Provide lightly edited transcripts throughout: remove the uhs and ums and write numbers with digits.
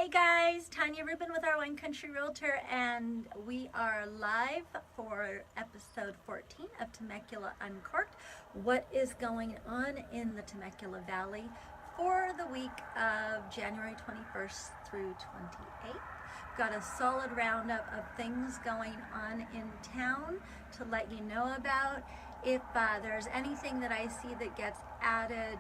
Hey guys, Tanya Rubin with our Wine Country Realtor, and we are live for episode 14 of Temecula Uncorked. What is going on in the Temecula Valley for the week of January 21st through 28th? Got a solid roundup of things going on in town to let you know about. If there's anything that I see that gets added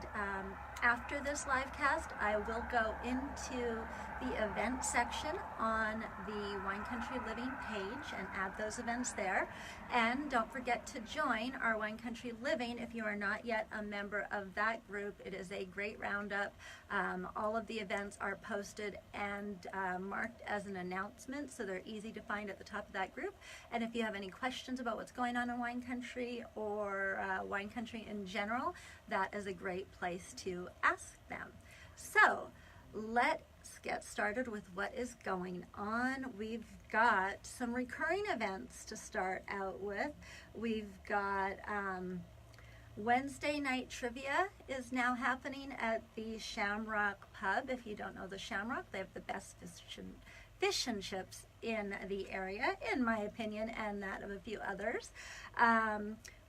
after this live cast, I will go into the event section on the Wine Country Living page and add those events there. And don't forget to join our Wine Country Living if you are not yet a member of that group. It is a great roundup. All of the events are posted and marked as an announcement, so they're easy to find at the top of that group. And if you have any questions about what's going on in wine country or wine country in general, that is a great place to ask them. So let's get started with what is going on. We've got some recurring events to start out with. We've got Wednesday night trivia is now happening at the Shamrock Pub. If you don't know the Shamrock, they have the best fish and chips in the area, in my opinion, and that of a few others.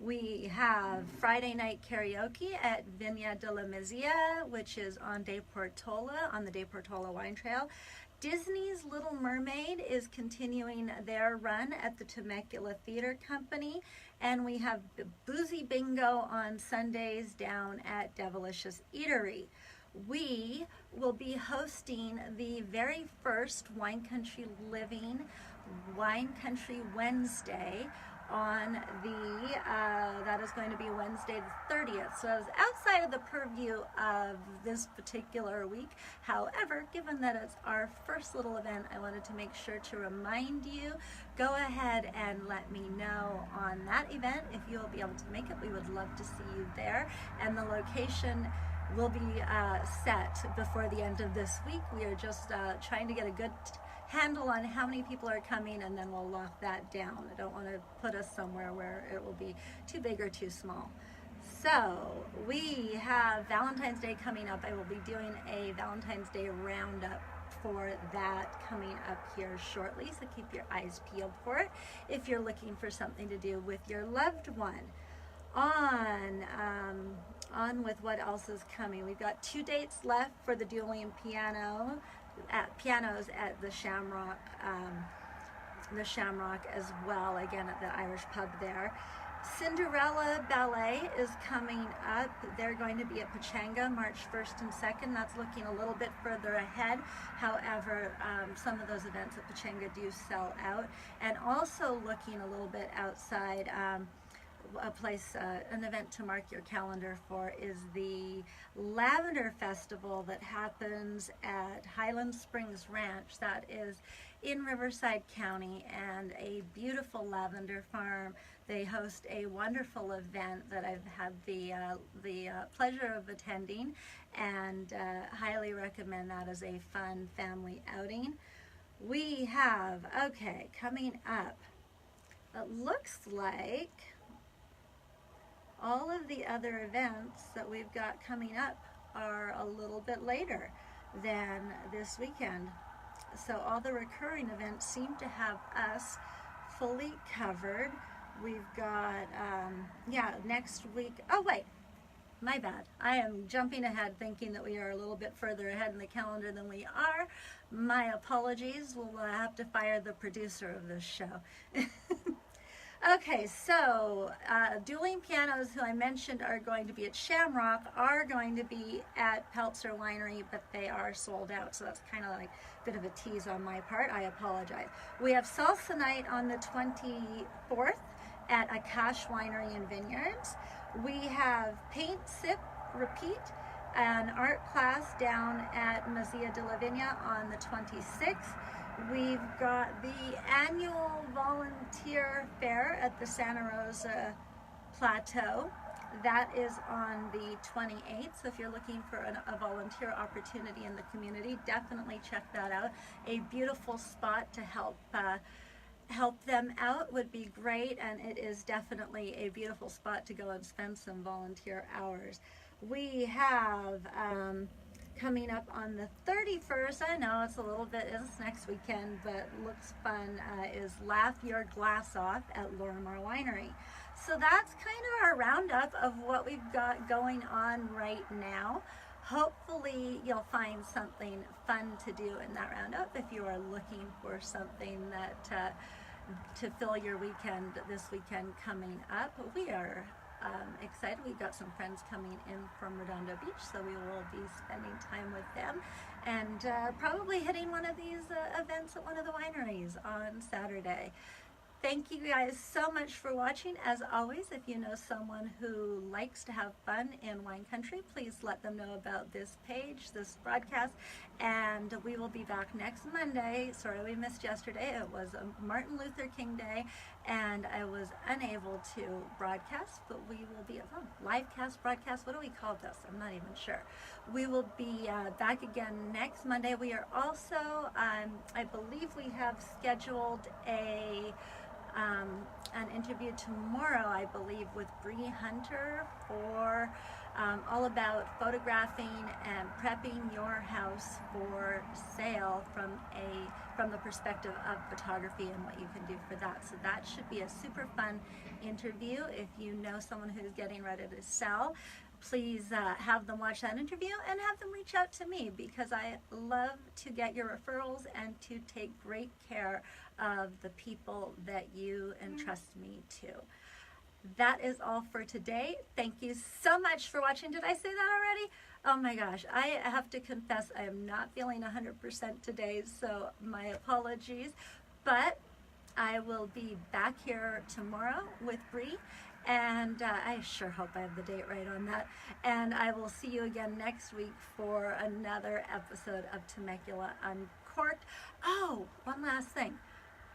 We have Friday night karaoke at Viña de la Misia, which is on De Portola, on the De Portola Wine Trail. Disney's Little Mermaid is continuing their run at the Temecula Theater Company, and we have Boozy Bingo on Sundays down at Devilicious Eatery. We will be hosting the very first Wine Country Living Wine Country Wednesday on that is going to be Wednesday the 30th. So it's outside of the purview of this particular week. However, given that it's our first little event, I wanted to make sure to remind you, go ahead and let me know on that event if you'll be able to make it. We would love to see you there. And the location will be set before the end of this week. We are just trying to get a good handle on how many people are coming, and then we'll lock that down. I don't want to put us somewhere where it will be too big or too small. So we have Valentine's Day coming up. I will be doing a Valentine's Day roundup for that coming up here shortly, so keep your eyes peeled for it if you're looking for something to do with your loved one. On with what else is coming. We've got 2 dates left for the dueling pianos at the Shamrock as well, again at the Irish pub there. Cinderella Ballet is coming up. They're going to be at Pechanga March 1st and 2nd. That's looking a little bit further ahead. However, some of those events at Pechanga do sell out. And also looking a little bit outside, an event to mark your calendar for is the Lavender Festival that happens at Highland Springs Ranch. That is in Riverside County, and a beautiful lavender farm. They host a wonderful event that I've had the pleasure of attending, and highly recommend that as a fun family outing. We have, coming up, it looks like all of the other events that we've got coming up are a little bit later than this weekend. So all the recurring events seem to have us fully covered. We've got, next week, my bad. I am jumping ahead thinking that we are a little bit further ahead in the calendar than we are. My apologies. We'll have to fire the producer of this show. Okay, so dueling pianos, who I mentioned are going to be at Shamrock, are going to be at Peltzer Winery, but they are sold out, so that's kind of like a bit of a tease on my part. I apologize. We have Salsa Night on the 24th at Akash Winery and Vineyards. We have Paint, Sip, Repeat, an art class down at Misia de la Viña on the 26th. We've got the annual volunteer fair at the Santa Rosa Plateau. That is on the 28th. So if you're looking for a volunteer opportunity in the community, definitely check that out. A beautiful spot to help them out would be great, and it is definitely a beautiful spot to go and spend some volunteer hours. We have Coming up on the 31st, I know it's a little bit, it's next weekend, but looks fun, is Laugh Your Glass Off at Lorimar Winery. So that's kind of our roundup of what we've got going on right now. Hopefully you'll find something fun to do in that roundup if you are looking for something that to fill your weekend this weekend coming up. We are excited. We've got some friends coming in from Redondo Beach, so we will be spending time with them and probably hitting one of these events at one of the wineries on Saturday. Thank you guys so much for watching. As always, if you know someone who likes to have fun in wine country, please let them know about this page, this broadcast, and we will be back next Monday. Sorry we missed yesterday. It was a Martin Luther King Day, and I was unable to broadcast, but we will be, live cast, broadcast, what do we call this? I'm not even sure. We will be back again next Monday. We are also, I believe we have scheduled an interview tomorrow, I believe, with Bree Hunter for all about photographing and prepping your house for sale from the perspective of photography and what you can do for that. So that should be a super fun interview. If you know someone who's getting ready to sell, please have them watch that interview and have them reach out to me, because I love to get your referrals and to take great care of the people that you entrust me to. That is all for today. Thank you so much for watching. Did I say that already? Oh my gosh, I have to confess I am not feeling 100% today, so my apologies. But I will be back here tomorrow with Bree, and I sure hope I have the date right on that. And I will see you again next week for another episode of Temecula Uncorked. Oh, one last thing.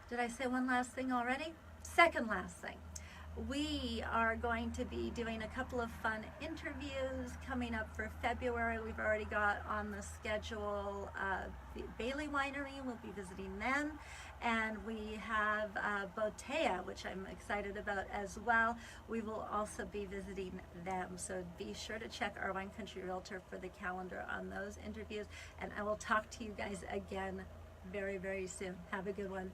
Did I say one last thing already? Second last thing. We are going to be doing a couple of fun interviews coming up for February. We've already got on the schedule the Bailey Winery. We'll be visiting them. And we have Botea, which I'm excited about as well. We will also be visiting them. So be sure to check our Wine Country Realtor for the calendar on those interviews. And I will talk to you guys again very, very soon. Have a good one.